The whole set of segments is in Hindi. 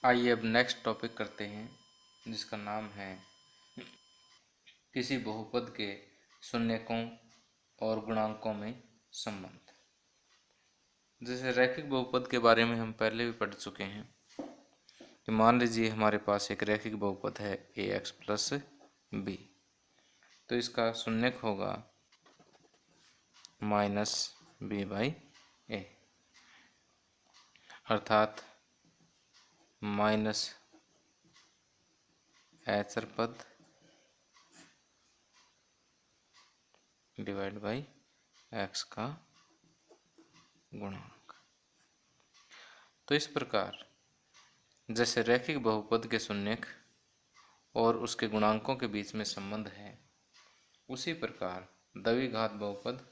आइए अब नेक्स्ट टॉपिक करते हैं, जिसका नाम है किसी बहुपद के शून्यकों और गुणांकों में संबंध। जैसे रैखिक बहुपद के बारे में हम पहले भी पढ़ चुके हैं कि मान लीजिए हमारे पास एक रैखिक बहुपद है ax प्लस बी, तो इसका शून्यक होगा माइनस बी बाई ए, अर्थात माइनस एचर पद डिवाइड बाई एक्स का गुणांक। तो इस प्रकार जैसे रैखिक बहुपद के शून्यक और उसके गुणांकों के बीच में संबंध है, उसी प्रकार द्विघात बहुपद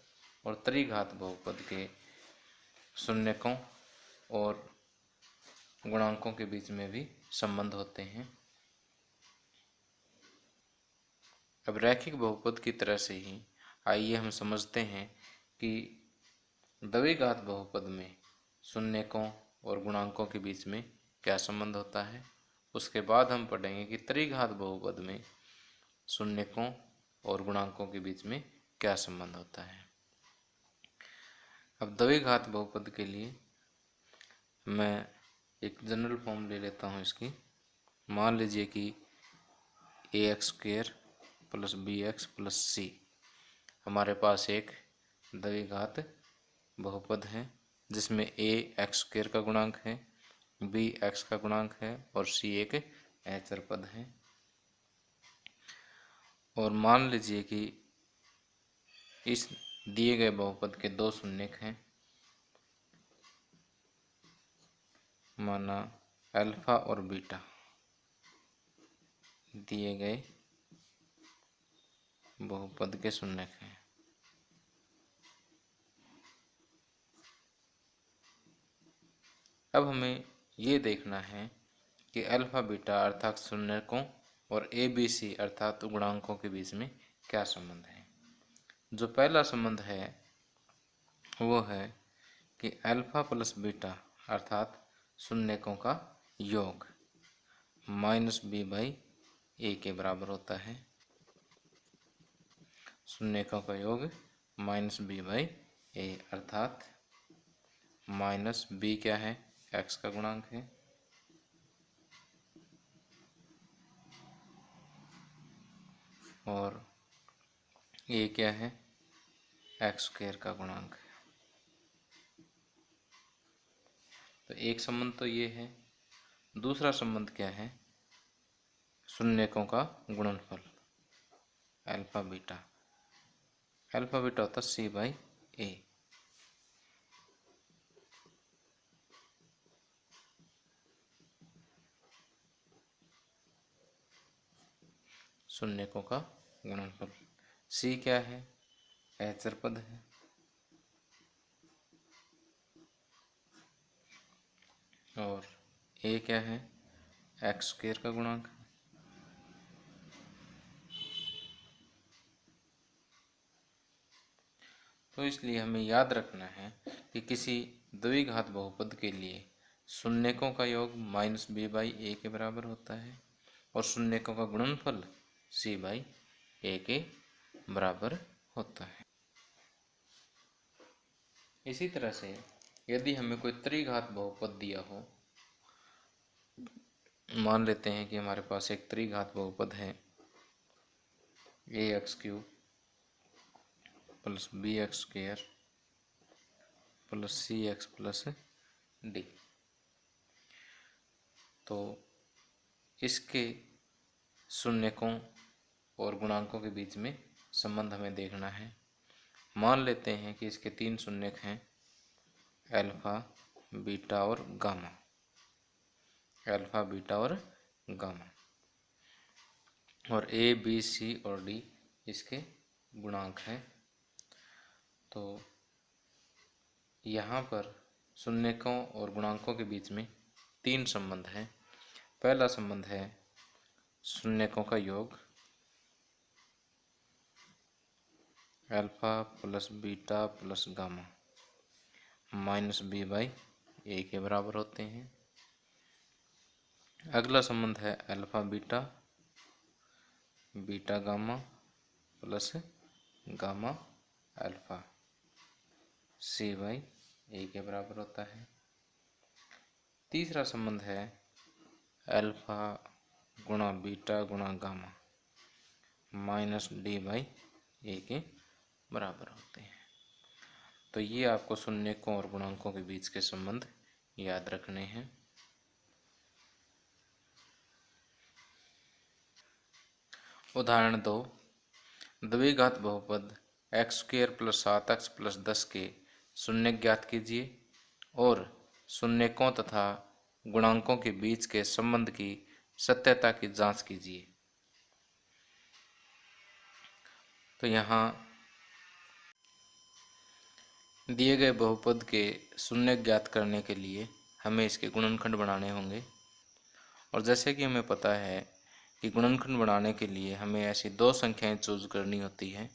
और त्रिघात बहुपद के शून्यकों और गुणांकों के बीच में भी संबंध होते हैं। अब रैखिक बहुपद की तरह से ही आइए हम समझते हैं कि द्विघात बहुपद में शून्यकों और गुणांकों के बीच में क्या संबंध होता है। उसके बाद हम पढ़ेंगे कि त्रिघात बहुपद में शून्यकों और गुणांकों के बीच में क्या संबंध होता है। अब द्विघात बहुपद के लिए मैं एक जनरल फॉर्म ले लेता हूँ इसकी। मान लीजिए कि ax² plus bx plus c हमारे पास एक द्विघात बहुपद है, जिसमें a x² का गुणांक है, b x का गुणांक है और c एक अचर पद है। और मान लीजिए कि इस दिए गए बहुपद के दो शून्यक हैं, माना अल्फा और बीटा दिए गए बहुपद के शून्यक हैं। अब हमें ये देखना है कि अल्फा बीटा अर्थात शून्यकों और ए बी सी अर्थात गुणांकों के बीच में क्या संबंध है। जो पहला संबंध है वो है कि अल्फा प्लस बीटा अर्थात शून्यकों का योग माइनस बी बाई ए के बराबर होता है। शून्यकों का योग माइनस बी बाई ए, अर्थात माइनस बी क्या है, एक्स का गुणांक है, और ए क्या है, x² का गुणांक है। तो एक संबंध तो ये है। दूसरा संबंध क्या है, शून्यकों का गुणनफल अल्फा बीटा। अल्फा बीटा होता है c बाई ए। शून्यकों का गुणनफल। c क्या है, अचर पद है, और a क्या है, x² का गुणांक है। तो इसलिए हमें याद रखना है कि किसी द्विघात बहुपद के लिए शून्यकों का योग माइनस बी बाई ए के बराबर होता है और शून्यकों का गुणनफल c बाई ए के बराबर होता है। इसी तरह से यदि हमें कोई त्रिघात बहुपद दिया हो, मान लेते हैं कि हमारे पास एक त्रिघात बहुपद है ax³ plus bx² plus cx plus D. तो इसके शून्यकों और गुणांकों के बीच में संबंध हमें देखना है। मान लेते हैं कि इसके तीन शून्यक हैं, अल्फा बीटा और गामा। अल्फा बीटा और गामा, और ए बी सी और डी इसके गुणांक हैं। तो यहाँ पर शून्यकों और गुणांकों के बीच में तीन संबंध हैं। पहला संबंध है शून्यकों का योग alpha plus beta plus gamma minus B by A के बराबर होते हैं। अगला संबंध है alpha beta, beta gamma plus gamma alpha C by A के बराबर होता है। तीसरा संबंध है अल्फा गुणा बीटा गुणा gamma minus D by A के बराबर होते हैं। तो ये आपको शून्यकों और गुणांकों के बीच के संबंध याद रखने हैं। उदाहरण 2, द्विघात बहुपद x square plus 7x plus 10 के शून्य ज्ञात कीजिए और शून्यकों तथा गुणांकों के बीच के संबंध की सत्यता की जांच कीजिए। तो यहाँ दिए गए बहुपद के शून्य ज्ञात करने के लिए हमें इसके गुणनखंड बनाने होंगे। और जैसे कि हमें पता है कि गुणनखंड बनाने के लिए हमें ऐसी दो संख्याएं चूज करनी होती हैं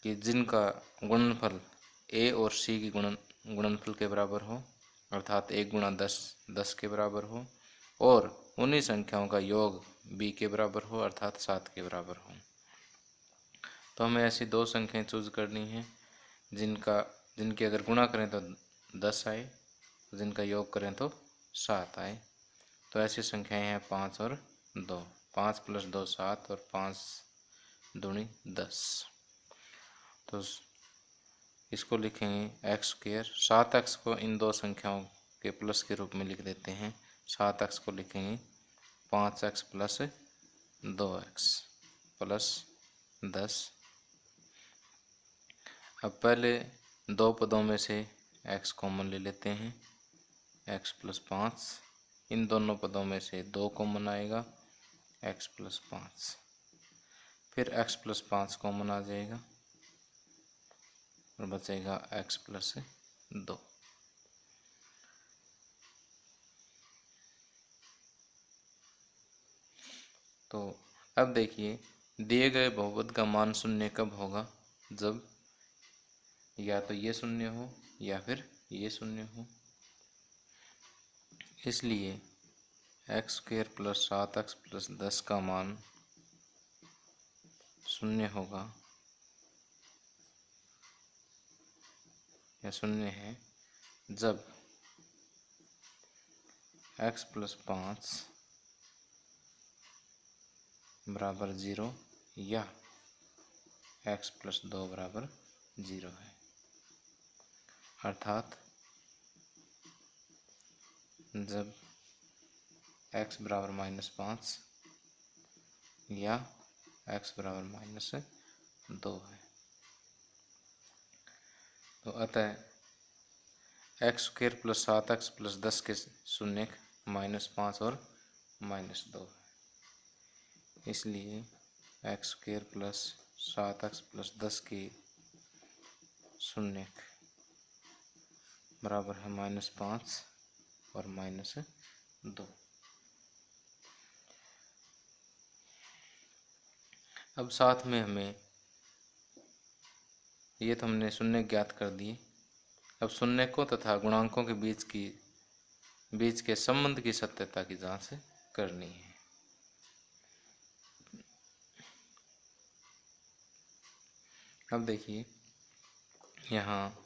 कि जिनका गुणनफल a और c की गुणनफल के बराबर हो, अर्थात 1 गुणा 10 10 के बराबर हो, और उन्हीं संख्याओं का योग b के बराबर हो, अर्थात 7 के बराबर हो। तो हमें ऐसी दो संख्याएं चूज करनी हैं जिनके अगर गुणा करें तो 10 आए, जिनका योग करें तो 7 आए। तो ऐसी संख्याएं हैं 5 और 2, 5 प्लस 2 7 और 5 दूनी 10। तो इसको लिखेंगे एक्स स्क्वेयर, 7x को इन दो संख्याओं के प्लस के रूप में लिख देते हैं। 7x को लिखेंगे 5x प्लस 2x प्लस 10। अब पहले दो पदों में से x कॉमन ले लेते हैं, x प्लस 5। इन दोनों पदों में से 2 कॉमन आएगा, x प्लस 5। फिर x प्लस 5 कॉमन आ जाएगा और बचेगा x प्लस 2। तो अब देखिए, दिए गए बहुपद का मान शून्य कब होगा? जब या तो ये शून्य हो या फिर ये शून्य हो। इसलिए x square plus 7x plus 10 का मान शून्य होगा या शून्य है जब x प्लस 5 बराबर 0 या x प्लस 2 बराबर 0 है। अर्थात जब x बराबर -5 या x बराबर -2 है। तो अतः x square plus 7x plus 10 के शून्य -5 और -2 है। इसलिए x square plus 7x plus 10 के शून्य बराबर है -5 और -2। अब साथ में हमें ये तो हमने शून्य ज्ञात कर दिए। अब शून्यकों तथा गुणांकों के बीच के संबंध की सत्यता की जांच करनी है। अब देखिए, यहाँ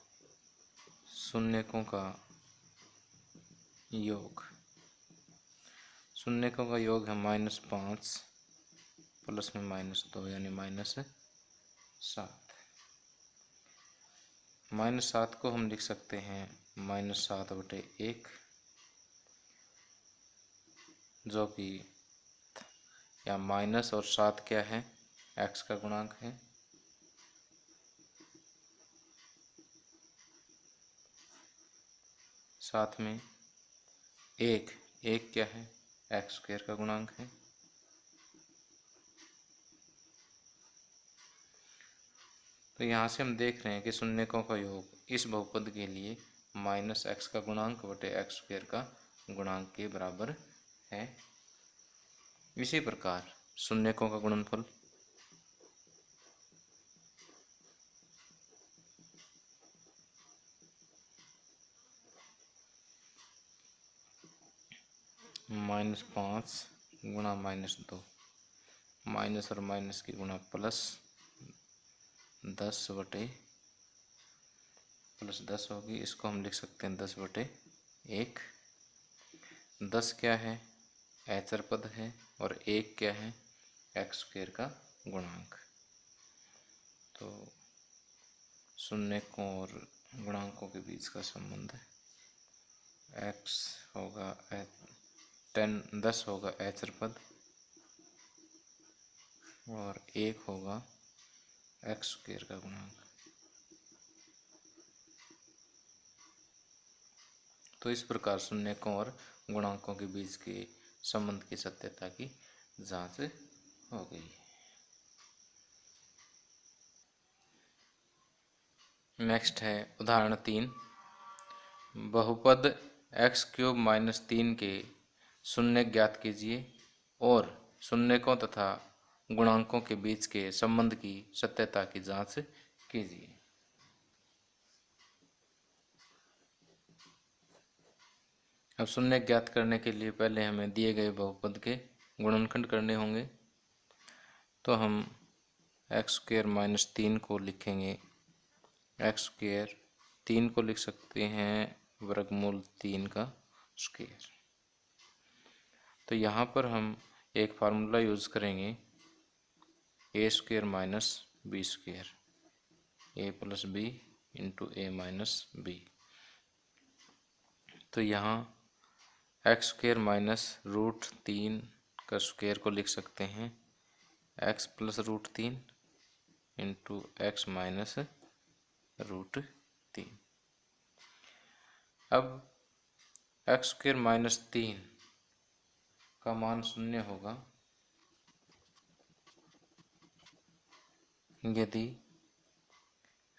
शून्यकों का योग है -5 प्लस में -2 यानी -7। -7 को हम लिख सकते हैं -7/1, जो कि या माइनस और 7 क्या है? x का गुणांक है। साथ में 1 क्या है? एक्स स्क्वायर का गुणांक है। तो यहाँ से हम देख रहे हैं कि शून्यकों का योग इस बहुपद के लिए -x का गुणांक बटे एक्स स्क्वायर का गुणांक के बराबर है। इसी प्रकार शून्यकों का गुणनफल -5 गुणा -2, माइनस और माइनस की गुणा प्लस 10 होगी। इसको हम लिख सकते हैं 10/1। 10 क्या है? अचर पद है। और 1 क्या है? x² का गुणांक। तो शून्यकों और गुणांकों के बीच का संबंध है। x होगा 10 होगा अचर पद और 1 होगा x² का गुणांक। तो इस प्रकार शून्यकों और गुणांकों के बीच के संबंध की सत्यता की जांच हो गई। नेक्स्ट है उदाहरण 3। बहुपद x³ - 3 के शून्यक ज्ञात कीजिए और शून्यकों तथा गुणांकों के बीच के संबंध की सत्यता की जांच कीजिए। अब शून्यक ज्ञात करने के लिए पहले हमें दिए गए बहुपद के गुणनखंड करने होंगे। तो हम x² - 3 को लिखेंगे। x² 3 को लिख सकते हैं वर्गमूल 3 का स्क्वायर। तो यहाँ पर हम एक फार्मूला यूज करेंगे a² - b², a + b × a - b। तो यहाँ x² - √3 का स्क्वायर को लिख सकते हैं x + √3 × x - √3। अब x² - 3 का मान 0 होगा यदि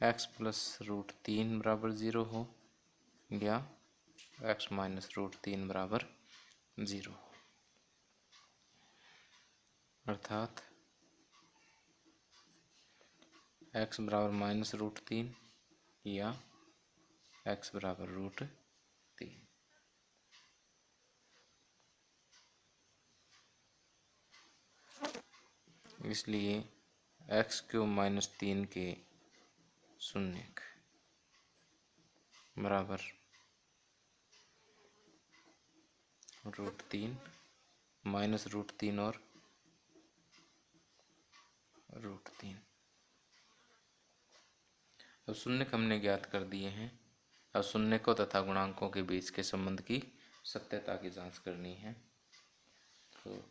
x + √3 बराबर 0 हो या x - √3 बराबर 0 हो। अर्थात x बराबर -√3 या x बराबर √3। इसलिए x³ - 3 के शून्यक बराबर √3 -√3 और √3। अब शून्यक हमने ज्ञात कर दिए हैं। अब शून्यकों तथा गुणांकों के बीच के संबंध की सत्यता की जांच करनी है। तो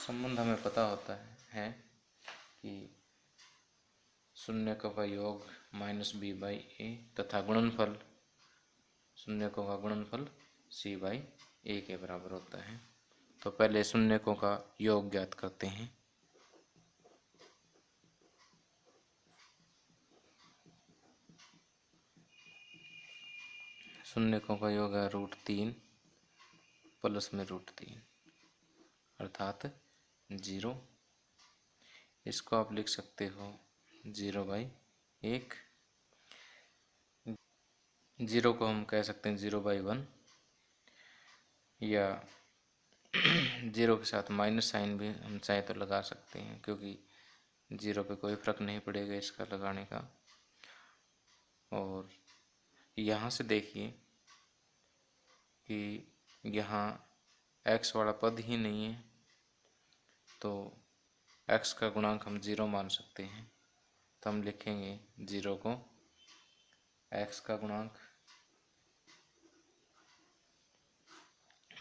संबंध हमें पता होता है कि शून्यकों का योग -b/a तथा गुणनफल शून्यकों का गुणनफल c/a के बराबर होता है। तो पहले शून्यकों का योग ज्ञात करते हैं। शून्यकों का योग है √3 प्लस में √3 अर्थात 0। इसको आप लिख सकते हो 0/1। 0 को हम कह सकते हैं 0/1 या 0 के साथ माइनस साइन भी हम चाहे तो लगा सकते हैं, क्योंकि 0 पे कोई फर्क नहीं पड़ेगा इसका लगाने का। और यहाँ से देखिए कि यहाँ x वाला पद ही नहीं है, तो x का गुणांक हम 0 मान सकते हैं। तो हम लिखेंगे 0 को x का गुणांक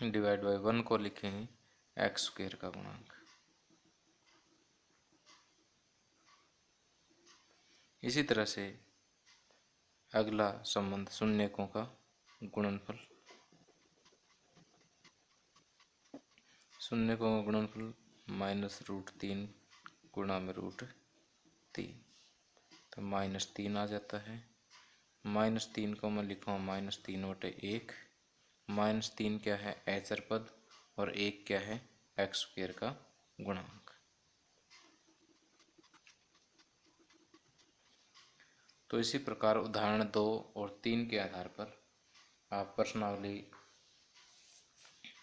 डिवाइड बाय 1 को लिखेंगे x² का गुणांक। इसी तरह से अगला संबंध शून्यकों का गुणनफल। शून्यकों का गुणनफल -√3 गुणा में √3, तो -3 आ जाता है। -3 को मैं लिखूँगा -3/1। -3 क्या है? अचर पद और 1 क्या है? x² का गुणांक। तो इसी प्रकार उदाहरण 2 और 3 के आधार पर आप प्रश्नावली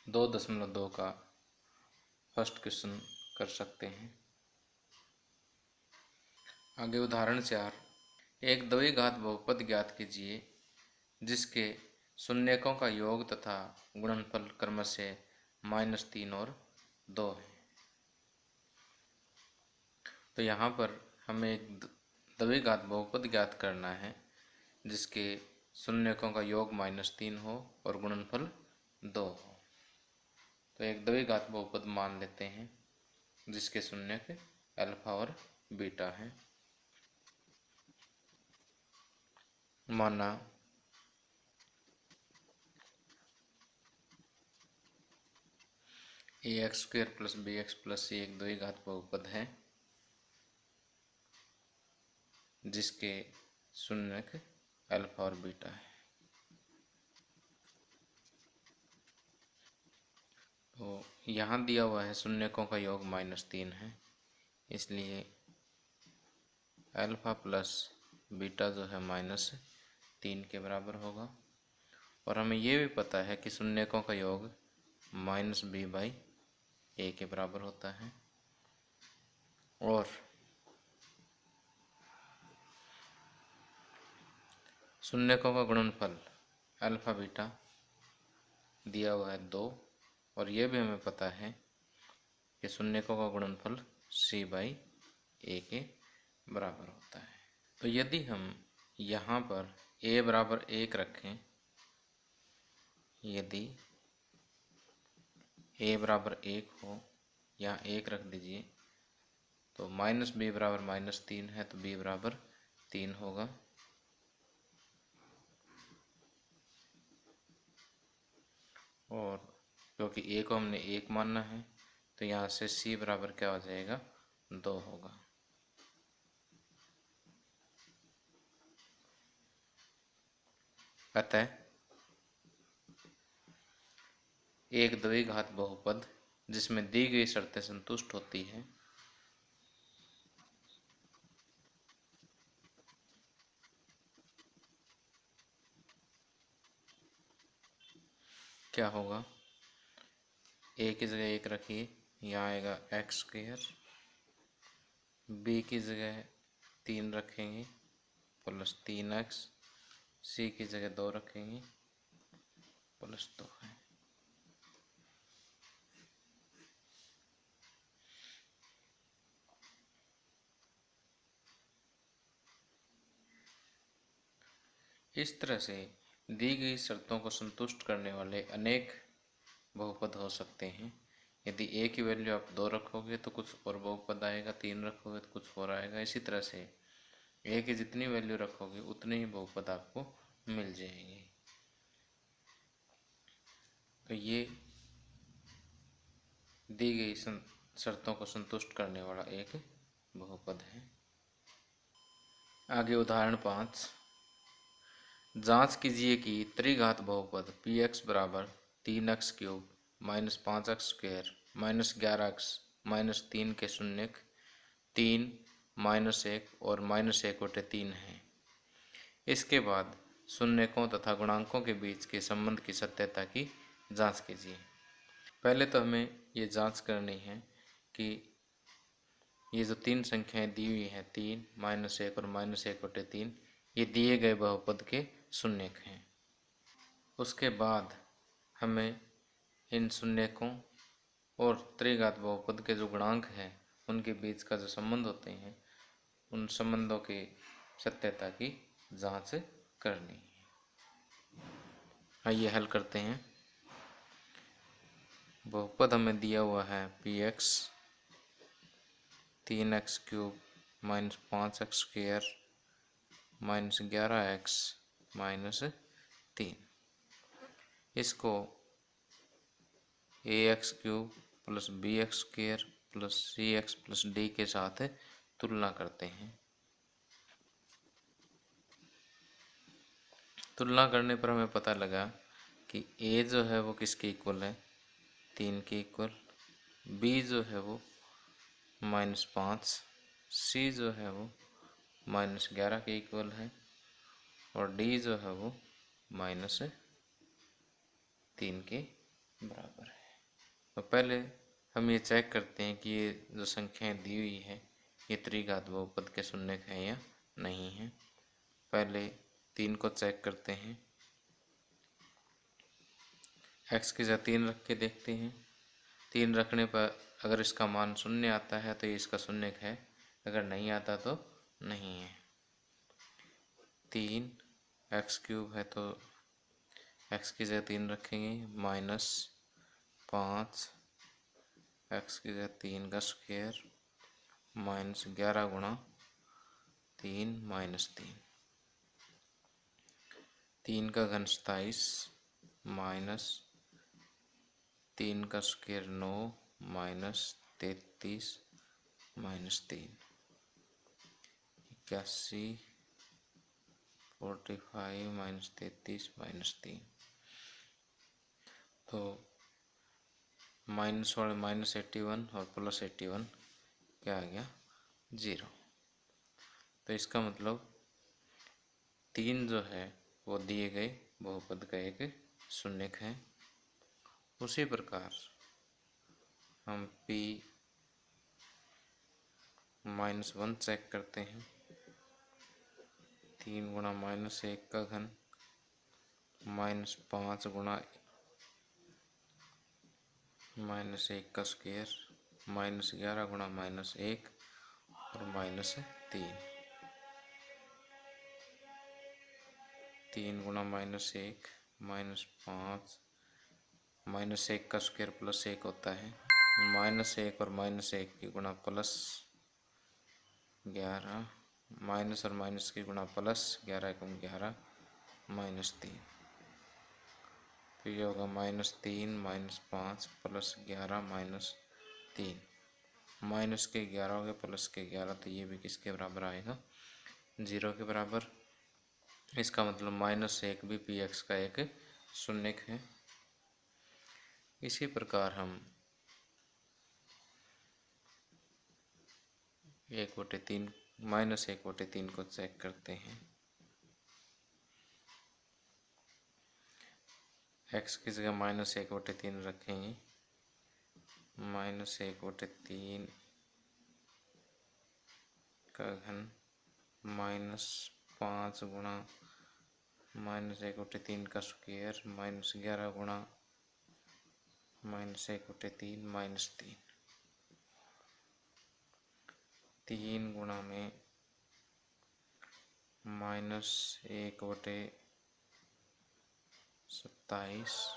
2.2 का फर्स्ट क्वेश्चन कर सकते हैं। आगे उदाहरण 4, एक द्विघात बहुपद ज्ञात कीजिए जिसके शून्यकों का योग तथा गुणनफल क्रमशः -3 और 2 है। तो यहाँ पर हमें एक द्विघात बहुपद ज्ञात करना है जिसके शून्यकों का योग -3 हो और गुणनफल 2 हो। तो एक द्विघात बहुपद मान लेते हैं जिसके शून्यक अल्फा और बीटा हैं। माना ax² + bx + c एक द्विघात बहुपद है जिसके शून्यक अल्फा और बीटा है। तो यहाँ दिया हुआ है शून्यकों का योग -3 है, इसलिए अल्फा प्लस बीटा जो है -3 के बराबर होगा। और हमें ये भी पता है कि शून्यकों का योग -b/a के बराबर होता है। और शून्यकों का गुणनफल अल्फा बीटा दिया हुआ है 2, और ये भी हमें पता है कि शून्यकों का गुणनफल c/a के बराबर होता है। तो यदि हम यहाँ पर a बराबर 1 रखें, यदि a बराबर 1 हो, यहाँ 1 रख दीजिए, तो -b बराबर -3 है, तो b बराबर 3 होगा। और क्योंकि a को हमने 1 मानना है, तो यहाँ से c बराबर क्या हो जाएगा, 2 होगा। अतः एक द्विघात बहुपद जिसमें दी गई शर्तें संतुष्ट होती हैं, क्या होगा, a की जगह 1 रखिए, यहाँ आएगा x², b की जगह 3 रखेंगे प्लस 3x, c की जगह 2 रखेंगे प्लस 2 है। इस तरह से दी गई शर्तों को संतुष्ट करने वाले अनेक बहुपद हो सकते हैं। यदि a की वैल्यू आप 2 रखोगे तो कुछ और बहुपद आएगा, 3 रखोगे तो कुछ और आएगा। इसी तरह से a की जितनी वैल्यू रखोगे उतने ही बहुपद आपको मिल जाएंगे। तो ये दी गई शर्तों को संतुष्ट करने वाला एक बहुपद है। आगे उदाहरण 5, जांच कीजिए कि त्रिघात बहुपद px बराबर 3x³ -5x² -11x -3 के शून्यक 3, -1 और -1/3 हैं। इसके बाद शून्यकों तथा गुणांकों के बीच के संबंध की सत्यता की जांच कीजिए। पहले तो हमें ये जांच करनी है कि ये जो 3 संख्याएं दी हुई हैं, 3, -1 और -1/3, ये दिए गए बहुपद के शून्यक हैं। उसके बाद हमें इन शून्यकों और त्रिघात बहुपद के जो गुणांक हैं उनके बीच का जो संबंध होते हैं, उन संबंधों की सत्यता की जांच करनी है। आइए हल करते हैं। बहुपद हमें दिया हुआ है px 3x³ -5x² -11x -3, इसको ax³ + bx² + cx + d के साथ तुलना करते हैं। तुलना करने पर हमें पता लगा कि a जो है वो किसके इक्वल है, 3 के इक्वल, b जो है वो -5, c जो है वो -11 के इक्वल है, और d जो है वो -3 के बराबर है। तो पहले हम ये चेक करते हैं कि ये जो संख्याएं दी हुई है ये त्रिघात बहुपद के शून्यक हैं या नहीं है। पहले 3 को चेक करते हैं। x की जगह 3 रख के देखते हैं। 3 रखने पर अगर इसका मान 0 आता है तो ये इसका शून्यक है, अगर नहीं आता तो नहीं है। 3 x³ है तो x की जगह 3 रखेंगे, -5 x की जगह 3 का स्क्वायर -11 गुणा 3 -3, 3 का घन 27 -3 का स्क्वायर 9 -33 -3, 81 45 -33 -3। तो माइनस वाले -81 और +81 क्या आ गया 0। तो इसका मतलब 3 जो है वो दिए गए बहुपद का एक शून्यक है। उसी प्रकार हम p -1 चेक करते हैं। 3 गुणा -1 का घन -5 गुणा -1 का स्क्वायर -11 गुणा -1 और -3, 3 गुणा -1 -5 -1 का स्क्वायर +1 होता है, -1 और -1 की गुणा +11 माइनस और माइनस की गुणा +11 × 11 -3। तो ये होगा -3 -5 +11 -3, माइनस के 11 हो गए प्लस के 11, तो ये भी किसके बराबर आएगा 0 के बराबर। इसका मतलब -1 भी px का एक शून्यक है। इसी प्रकार हम 1/3 -1/3 को चेक करते हैं। x की जगह -1/3 रखेंगे, -1/3 का घन -5 गुणा -1/3 का स्क्वायर -11 गुणा -1/3 -3, 3 गुणा में -1/27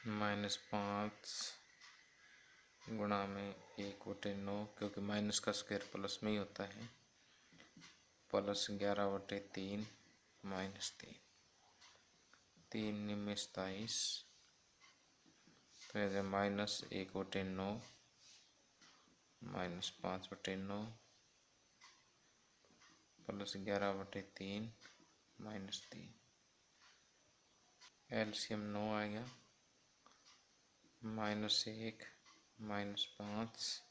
-5 गुणा में 1/9, क्योंकि माइनस का स्क्वायर प्लस में ही होता है, +11/3 -3, 3 में 27, तो ये -1/9 -5/9 +11/3 -3, एलसीएम 9 आ गया, -1 -5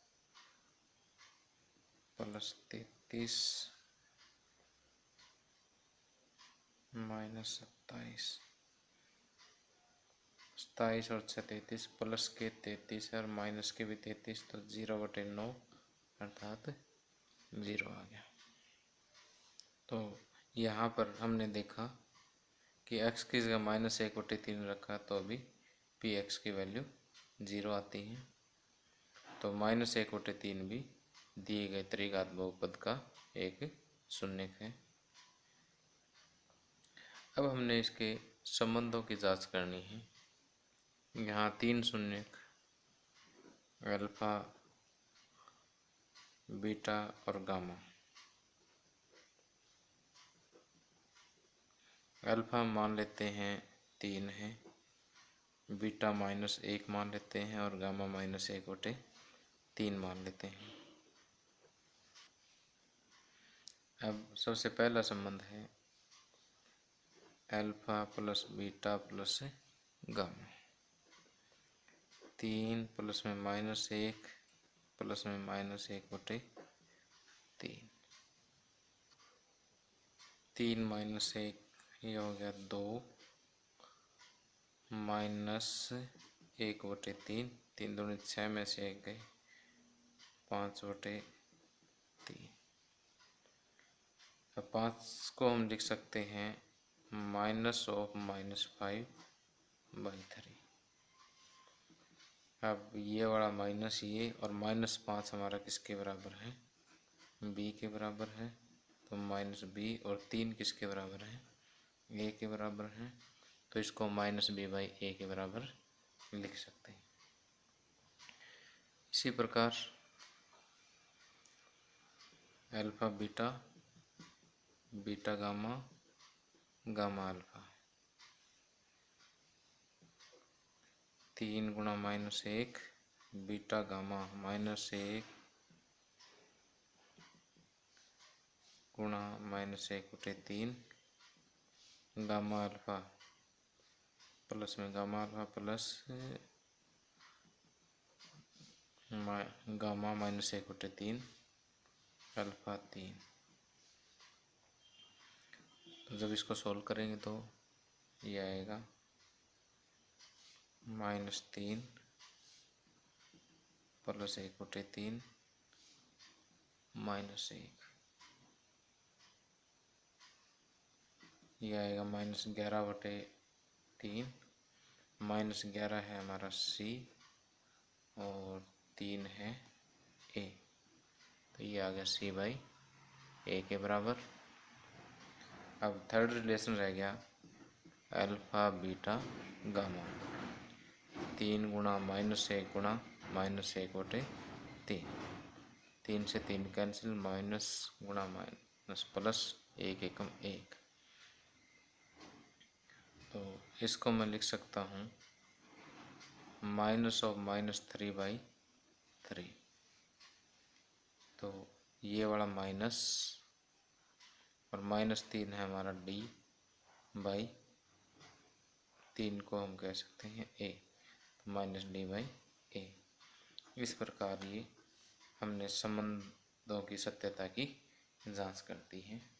+33 -27, 27 और 33 प्लस के 33 और माइनस के भी 33, तो 0/9 अर्थात 0 आ गया। तो यहाँ पर हमने देखा कि x की जगह -1/3 रखा तो अभी px की वैल्यू 0 आती है। तो -1/3 भी दिए गए त्रिघात बहुपद का एक शून्यक है। अब हमने इसके संबंधों की जांच करनी है। यहाँ 3 शून्यक अल्फा, बीटा और गामा। अल्फा मान लेते हैं 3 है, बीटा -1 मान लेते हैं और गामा -1/3 मान लेते हैं। अब सबसे पहला संबंध है alpha plus beta plus gamma. 3 plus में -1 प्लस में माइनस 1/3। 3 माइनस 1 ये हो गया 2 माइनस 1/3। 3 दूनी 6 में से 1 गए 5/3। अब 5 को हम लिख सकते हैं -5/3। अब ये वाला माइनस ये और -5 हमारा किसके बराबर है? b के बराबर है। तो -b और 3 किसके बराबर है? a के बराबर है। तो इसको -b/a के बराबर लिख सकते हैं। इसी प्रकार alpha beta, beta gamma, gamma alpha 3 गुणा -1 बीटा गामा -1 गुणा -1/3 गामा अल्फा प्लस में gamma alpha plus gamma -1/3 alpha 3। तो जब इसको सॉल्व करेंगे तो ये आएगा -3 प्लस 1/3 -1। ये आएगा -11/3। -11 है हमारा c और 3 है a। तो ये आ गया c/a के बराबर। अब थर्ड रिलेशन रह गया अल्फा बीटा गामा 3 गुणा -1 गुणा -1/3। 3 से 3 कैंसिल माइनस गुणा माइनस प्लस 1 एकम 1। तो इसको मैं लिख सकता हूँ -3/3। तो ये वाला माइनस और -3 है हमारा d/3 को हम कह सकते हैं a। तो -d/a। इस प्रकार ये हमने संबंधों की सत्यता की जांच करती है।